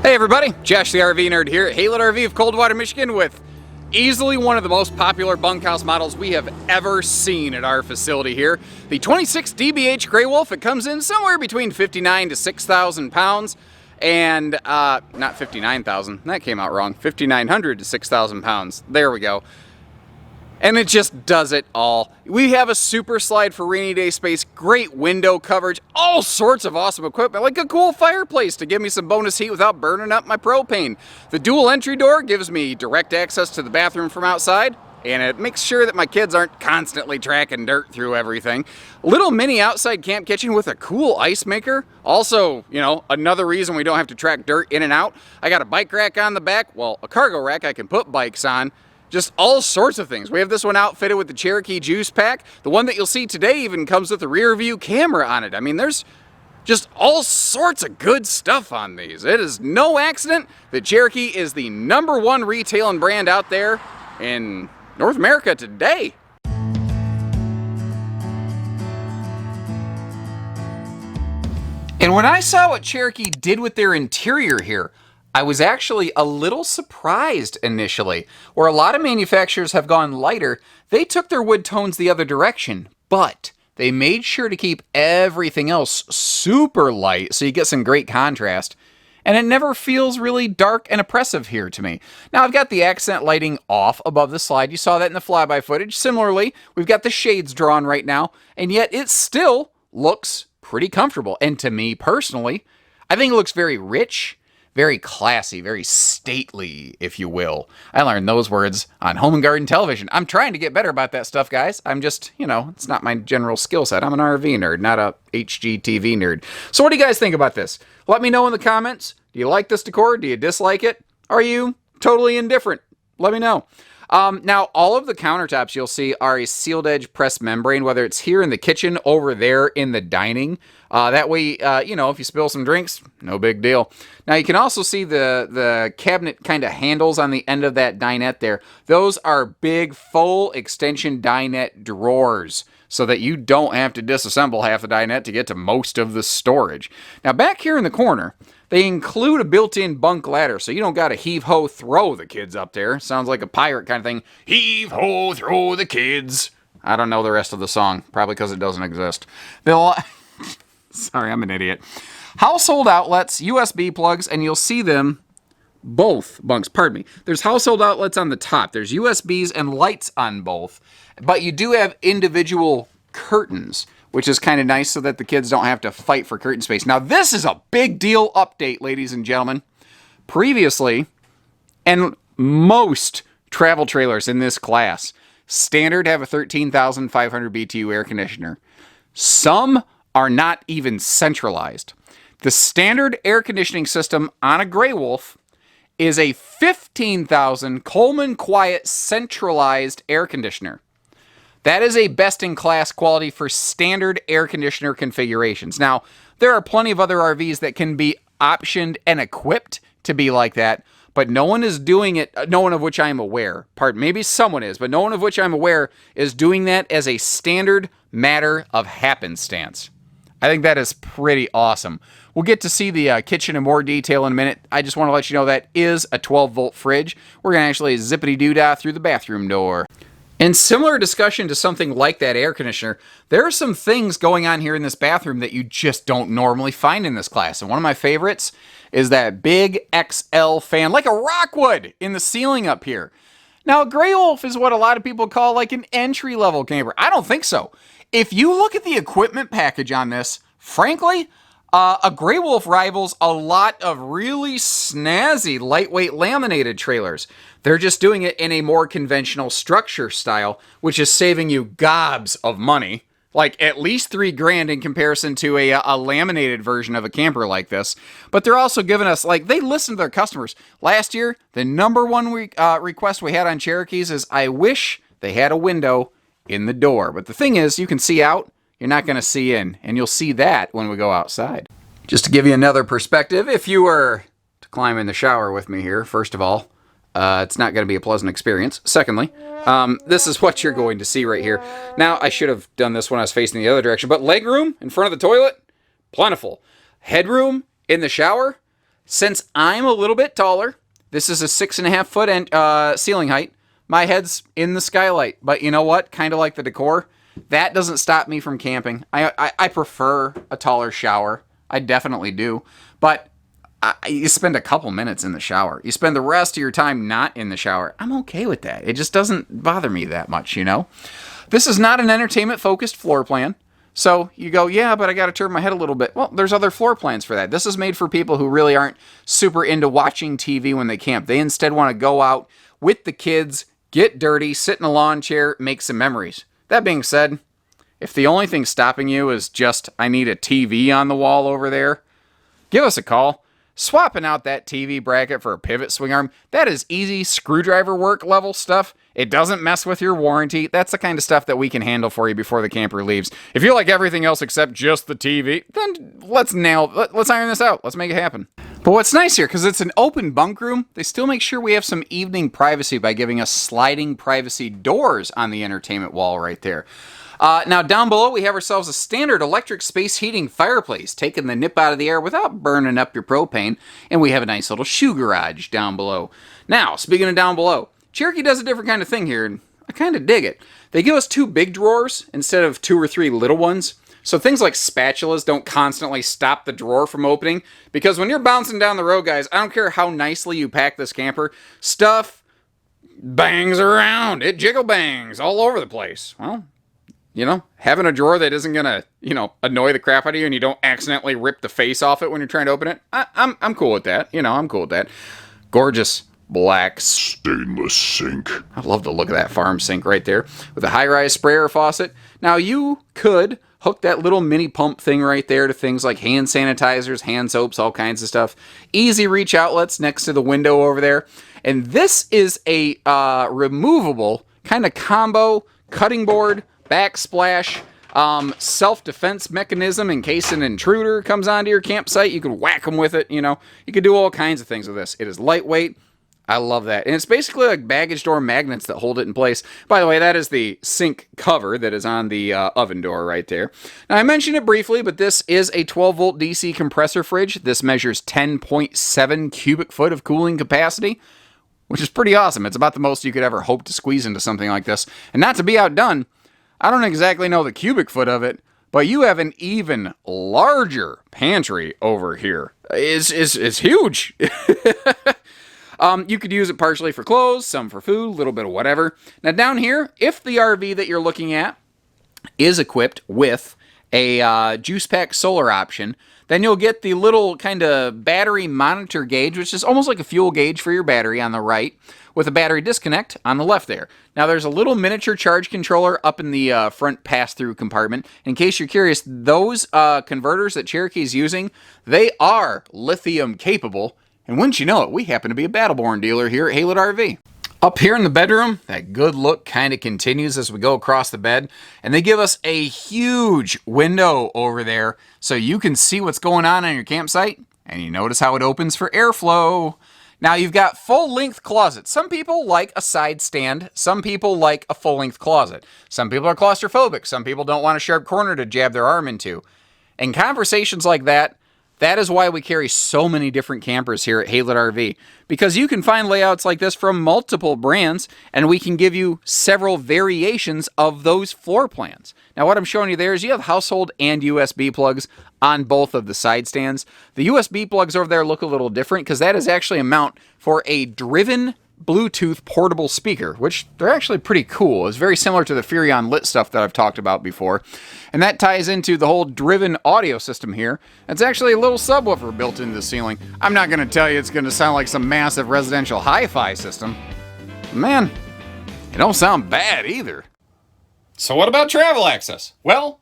Hey everybody, Josh the RV Nerd here at Haylet RV of Coldwater, Michigan with easily one of the most popular bunkhouse models we have ever seen at our facility here. The 26 DBH Grey Wolf. It comes in somewhere between 59 to 6,000 pounds and, not 59,000, that came out wrong, 5,900 to 6,000 pounds. There we go. And it just does it all. We have a super slide for rainy day space, great window coverage, all sorts of awesome equipment, like a cool fireplace to give me some bonus heat without burning up my propane. The dual entry door gives me direct access to the bathroom from outside, and it makes sure that my kids aren't constantly tracking dirt through everything. Little mini outside camp kitchen with a cool ice maker. Also, you know, another reason we don't have to track dirt in and out. I got a bike rack on the back, well, a cargo rack I can put bikes on. Just all sorts of things. We have this one outfitted with the Cherokee juice pack. The one that you'll see today even comes with a rear view camera on it. I mean, there's just all sorts of good stuff on these. It is no accident that Cherokee is the #1 retailing brand out there in North America today. And when I saw what Cherokee did with their interior here, I was actually a little surprised initially. Where a lot of manufacturers have gone lighter, they took their wood tones the other direction, but they made sure to keep everything else super light so you get some great contrast. And it never feels really dark and oppressive here to me. Now I've got the accent lighting off above the slide. You saw that in the flyby footage. Similarly, we've got the shades drawn right now, and yet it still looks pretty comfortable. And to me personally, I think it looks very rich, very classy, very stately, if you will. I learned those words on Home and Garden Television. I'm trying to get better about that stuff, guys. I'm just, you know, it's not my general skill set. I'm an RV nerd, not a HGTV nerd. So what do you guys think about this? Let me know in the comments. Do you like this decor? Do you dislike it? Are you totally indifferent? Let me know. Now, all of the countertops you'll see are a sealed edge pressed membrane, whether it's here in the kitchen, over there in the dining. That way, you know, if you spill some drinks, no big deal. Now, you can also see the cabinet kind of handles on the end of that dinette there. Those are big, full extension dinette drawers, so that you don't have to disassemble half the dinette to get to most of the storage. Now, back here in the corner, they include a built-in bunk ladder, so you don't got to heave-ho throw the kids up there. Sounds like a pirate kind of thing. Heave-ho throw the kids. I don't know the rest of the song, probably because it doesn't exist. Sorry, I'm an idiot. Household outlets, USB plugs, and you'll see them both bunks. Pardon me. There's household outlets on the top. There's USBs and lights on both, but you do have individual curtains, which is kind of nice so that the kids don't have to fight for curtain space. Now, this is a big deal update, ladies and gentlemen. Previously, and most travel trailers in this class, standard have a 13,500 BTU air conditioner. Some are not even centralized. The standard air conditioning system on a Grey Wolf is a 15,000 Coleman Quiet centralized air conditioner. That is a best-in-class quality for standard air conditioner configurations. Now, there are plenty of other RVs that can be optioned and equipped to be like that, but no one is doing it, no one of which I am aware. Pardon, maybe someone is, but no one of which I'm aware is doing that as a standard matter of happenstance. I think that is pretty awesome. We'll get to see the kitchen in more detail in a minute. I just want to let you know that is a 12-volt fridge. We're going to actually zippity-doo-dah through the bathroom door. In similar discussion to something like that air conditioner, there are some things going on here in this bathroom that you just don't normally find in this class. And one of my favorites is that big XL fan, like a Rockwood, in the ceiling up here. Now, a Grey Wolf is what a lot of people call like an entry-level camper. I don't think so. If you look at the equipment package on this, frankly, a Grey Wolf rivals a lot of really snazzy lightweight laminated trailers. They're just doing it in a more conventional structure style, which is saving you gobs of money, like at least $3,000 in comparison to a laminated version of a camper like this. But they're also giving us, like, they listen to their customers. Last year, the #1 request we had on Cherokees is, I wish they had a window in the door. But the thing is, you can see out, you're not going to see in, and you'll see that when we go outside. Just to give you another perspective, if you were to climb in the shower with me here, first of all, it's not going to be a pleasant experience. Secondly, this is what you're going to see right here. Now, I should have done this when I was facing the other direction, but leg room in front of the toilet, plentiful. Headroom in the shower, Since I'm a little bit taller, this is a 6.5 foot ceiling height. My head's in the skylight, but you know what? Kind of like the decor, that doesn't stop me from camping. I prefer a taller shower. I definitely do. But you spend a couple minutes in the shower. You spend the rest of your time not in the shower. I'm okay with that. It just doesn't bother me that much, you know? This is not an entertainment-focused floor plan. So you go, yeah, but I got to turn my head a little bit. Well, there's other floor plans for that. This is made for people who really aren't super into watching TV when they camp. They instead want to go out with the kids, get dirty, sit in a lawn chair, make some memories. That being said, if the only thing stopping you is just, I need a TV on the wall over there, give us a call. Swapping out that TV bracket for a pivot swing arm, that is easy screwdriver work level stuff. It doesn't mess with your warranty. That's the kind of stuff that we can handle for you before the camper leaves. If you like everything else except just the TV, then let's iron this out. Let's make it happen. But what's nice here, because it's an open bunk room, they still make sure we have some evening privacy by giving us sliding privacy doors on the entertainment wall right there. Now down below we have ourselves a standard electric space heating fireplace, taking the nip out of the air without burning up your propane, and we have a nice little shoe garage down below. Now, speaking of down below, Cherokee does a different kind of thing here, and I kind of dig it. They give us 2 big drawers instead of 2 or 3 little ones, so things like spatulas don't constantly stop the drawer from opening, because when you're bouncing down the road, guys, I don't care how nicely you pack this camper, stuff bangs around. It jiggle bangs all over the place. Well, you know, having a drawer that isn't gonna, you know, annoy the crap out of you and you don't accidentally rip the face off it when you're trying to open it, I'm cool with that. You know, I'm cool with that. Gorgeous black stainless sink. I love the look of that farm sink right there with a high-rise sprayer faucet. Now you could hook that little mini pump thing right there to things like hand sanitizers, hand soaps, all kinds of stuff. Easy reach outlets next to the window over there. And this is a removable kind of combo cutting board, backsplash, self-defense mechanism in case an intruder comes onto your campsite. You can whack them with it, you know. You can do all kinds of things with this. It is lightweight. I love that. And it's basically like baggage door magnets that hold it in place. By the way, that is the sink cover that is on the oven door right there. Now, I mentioned it briefly, but this is a 12-volt DC compressor fridge. This measures 10.7 cubic foot of cooling capacity, which is pretty awesome. It's about the most you could ever hope to squeeze into something like this. And not to be outdone, I don't exactly know the cubic foot of it, but you have an even larger pantry over here. It's huge. You could use it partially for clothes, some for food, a little bit of whatever. Now down here, if the RV that you're looking at is equipped with a juice pack solar option, then you'll get the little kind of battery monitor gauge, which is almost like a fuel gauge for your battery on the right, with a battery disconnect on the left there. Now there's a little miniature charge controller up in the front pass-through compartment. In case you're curious, those converters that Cherokee's using, they are lithium capable. And wouldn't you know it, we happen to be a Battleborn dealer here at Haylett RV. Up here in the bedroom, that good look kind of continues as we go across the bed. And they give us a huge window over there so you can see what's going on your campsite. And you notice how it opens for airflow. Now you've got full-length closets. Some people like a side stand. Some people like a full-length closet. Some people are claustrophobic. Some people don't want a sharp corner to jab their arm into. And conversations like that, that is why we carry so many different campers here at Haylett RV. Because you can find layouts like this from multiple brands, and we can give you several variations of those floor plans. Now what I'm showing you there is you have household and USB plugs on both of the side stands. The USB plugs over there look a little different because that is actually a mount for a driven Bluetooth portable speaker, which they're actually pretty cool. It's very similar to the Furrion lit stuff that I've talked about before. And that ties into the whole driven audio system here. It's actually a little subwoofer built into the ceiling. I'm not going to tell you it's going to sound like some massive residential hi-fi system. Man, it don't sound bad either. So what about travel access? Well,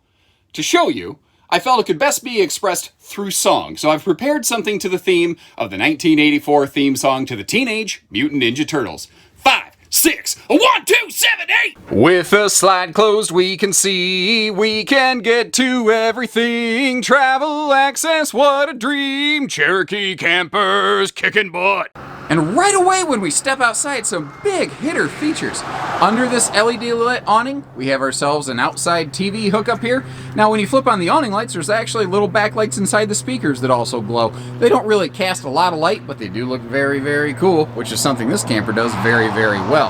to show you, I felt it could best be expressed through song, so I've prepared something to the theme of the 1984 theme song to the Teenage Mutant Ninja Turtles. 5, 6, 1, 2, 7, 8! With the slide closed we can see, we can get to everything. Travel access, what a dream. Cherokee campers kicking butt. And right away when we step outside, some big hitter features. Under this LED lit awning, we have ourselves an outside TV hookup here. Now, when you flip on the awning lights, there's actually little backlights inside the speakers that also glow. They don't really cast a lot of light, but they do look very, very cool, which is something this camper does very, very well.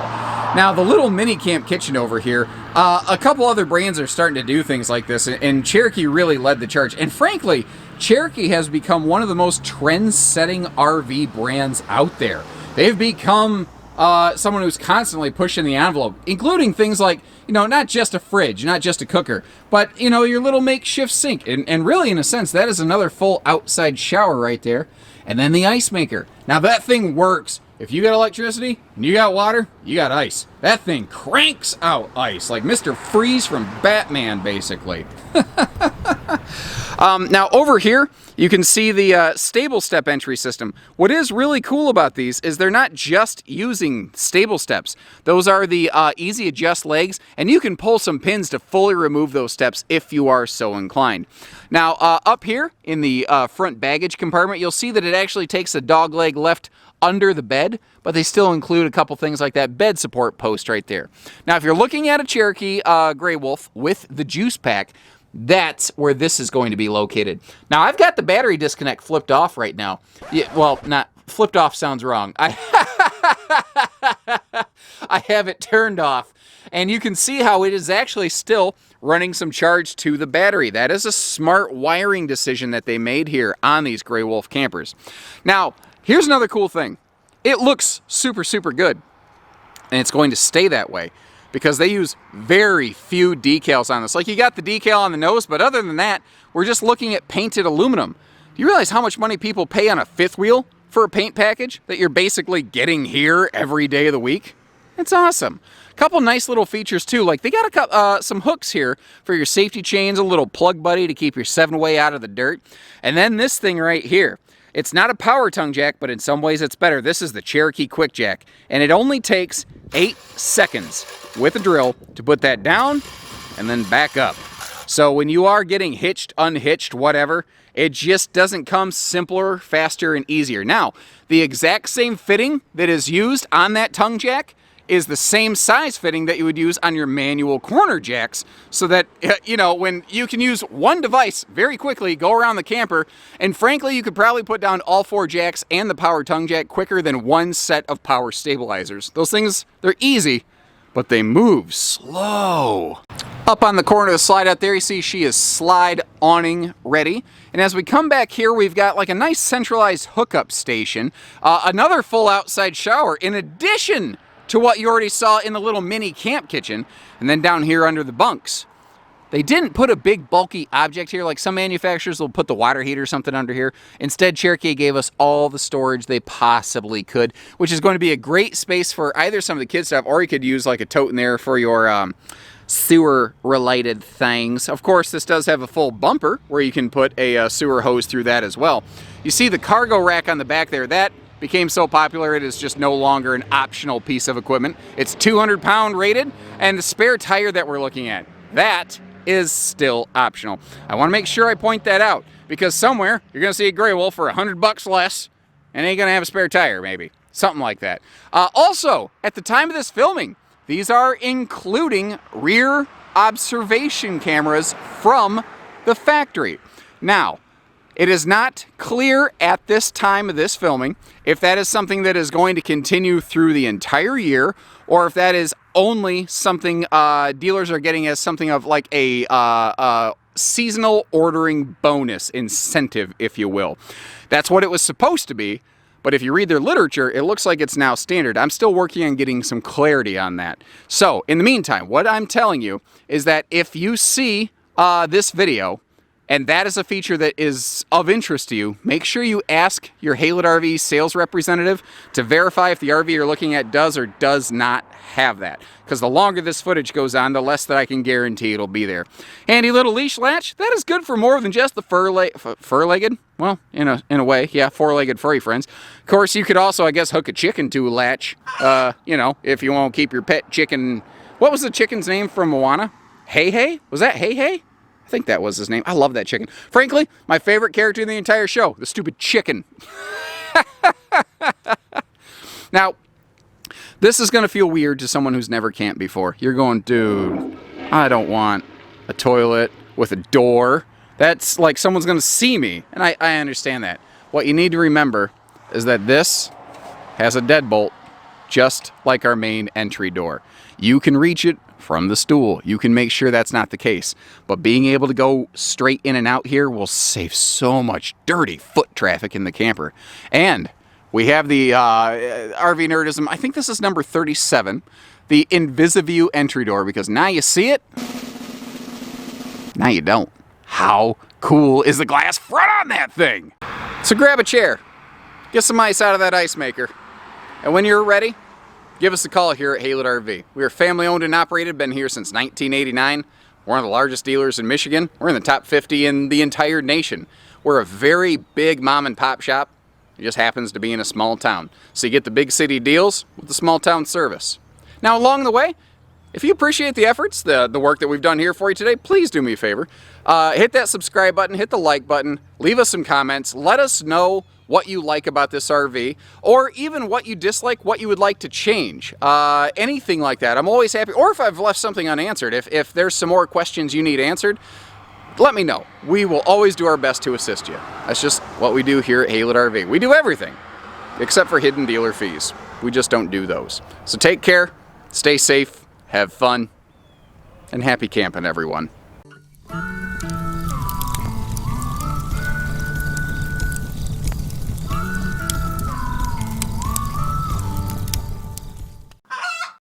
Now, the little mini camp kitchen over here, a couple other brands are starting to do things like this, and Cherokee really led the charge. And frankly, Cherokee has become one of the most trend-setting RV brands out there. They've become someone who's constantly pushing the envelope, including things like, you know, not just a fridge, not just a cooker, but, you know, your little makeshift sink. And really, in a sense, that is another full outside shower right there. And then the ice maker. Now, that thing works. If you got electricity and you got water, you got ice. That thing cranks out ice, like Mr. Freeze from Batman, basically. Now, over here, you can see the stable step entry system. What is really cool about these is they're not just using stable steps. Those are the easy adjust legs, and you can pull some pins to fully remove those steps if you are so inclined. Now, up here in the front baggage compartment, you'll see that it actually takes a dog leg left under the bed, but they still include a couple things like that bed support post right there. Now, if you're looking at a Cherokee Grey Wolf with the juice pack, that's where this is going to be located. Now, I've got the battery disconnect flipped off right now. Yeah, well, not flipped off sounds wrong. I have it turned off, and you can see how it is actually still running some charge to the battery. That is a smart wiring decision that they made here on these Grey Wolf campers. Now, here's another cool thing. It looks super, super good, and it's going to stay that way, because they use very few decals on this. Like, you got the decal on the nose, but other than that, we're just looking at painted aluminum. Do you realize how much money people pay on a fifth wheel for a paint package that you're basically getting here every day of the week? It's awesome. A couple nice little features too, like they got some hooks here for your safety chains, a little plug buddy to keep your 7-way out of the dirt, and then this thing right here. It's not a power tongue jack, but in some ways it's better. This is the Cherokee Quick Jack, and it only takes 8 seconds with a drill to put that down and then back up. So when you are getting hitched, unhitched, whatever, it just doesn't come simpler, faster, and easier. Now, the exact same fitting that is used on that tongue jack is the same size fitting that you would use on your manual corner jacks, so that, you know, when you can use one device very quickly, go around the camper, and frankly, you could probably put down all 4 jacks and the power tongue jack quicker than one set of power stabilizers. Those things, they're easy, but they move slow. Up on the corner of the slide out there, you see she is slide awning ready. And as we come back here, we've got like a nice centralized hookup station, another full outside shower, in addition to what you already saw in the little mini camp kitchen. And then down here under the bunks, they didn't put a big bulky object here like some manufacturers will put the water heater or something under here. Instead, Cherokee gave us all the storage they possibly could, which is going to be a great space for either some of the kids stuff, or you could use like a tote in there for your sewer related things. Of course, this does have a full bumper where you can put a sewer hose through that as well. You see the cargo rack on the back there, that became so popular it is just no longer an optional piece of equipment. It's 200-pound rated, and the spare tire that we're looking at, that is still optional. I want to make sure I point that out, because somewhere you're going to see a Grey Wolf for $100 less and ain't going to have a spare tire, maybe. Something like that. Also, at the time of this filming, these are including rear observation cameras from the factory. Now, it is not clear at this time of this filming if that is something that is going to continue through the entire year, or if that is only something dealers are getting as something of like a seasonal ordering bonus incentive, if you will. That's what it was supposed to be, but if you read their literature, it looks like it's now standard. I'm still working on getting some clarity on that. So, in the meantime, what I'm telling you is that if you see this video, and that is a feature that is of interest to you, make sure you ask your Haylett RV sales representative to verify if the RV you're looking at does or does not have that. Because the longer this footage goes on, the less that I can guarantee it'll be there. Handy little leash latch, that is good for more than just the fur-legged? Well, in a way, yeah, 4-legged furry friends. Of course, you could also, I guess, hook a chicken to a latch, you know, if you won't keep your pet chicken. What was the chicken's name from Moana? Hey Hey? Was that Hey Hey? I think that was his name. I love that chicken. Frankly, my favorite character in the entire show, the stupid chicken. Now, This is going to feel weird to someone who's never camped before. You're going, dude, I don't want a toilet with a door. That's like someone's going to see me. And I understand that. What you need to remember is that this has a deadbolt just like our main entry door. You can reach it from the stool. You can make sure that's not the case. But being able to go straight in and out here will save so much dirty foot traffic in the camper. And we have the RV Nerdism, I think this is number 37, the Invisiview entry door, because now you see it, now you don't. How cool is the glass front on that thing? So grab a chair, get some ice out of that ice maker, and when you're ready, give us a call here at Haylett RV. We are family owned and operated, been here since 1989. We're one of the largest dealers in Michigan. We're in the top 50 in the entire nation. We're a very big mom and pop shop. It just happens to be in a small town. So you get the big city deals with the small town service. Now along the way, if you appreciate the efforts, the work that we've done here for you today, please do me a favor. Hit that subscribe button, hit the like button, leave us some comments, let us know what you like about this RV, or even what you dislike, what you would like to change. Anything like that. I'm always happy. Or if I've left something unanswered, if there's some more questions you need answered, let me know. We will always do our best to assist you. That's just what we do here at Haylett RV. We do everything, except for hidden dealer fees. We just don't do those. So take care, stay safe, have fun, and happy camping, everyone.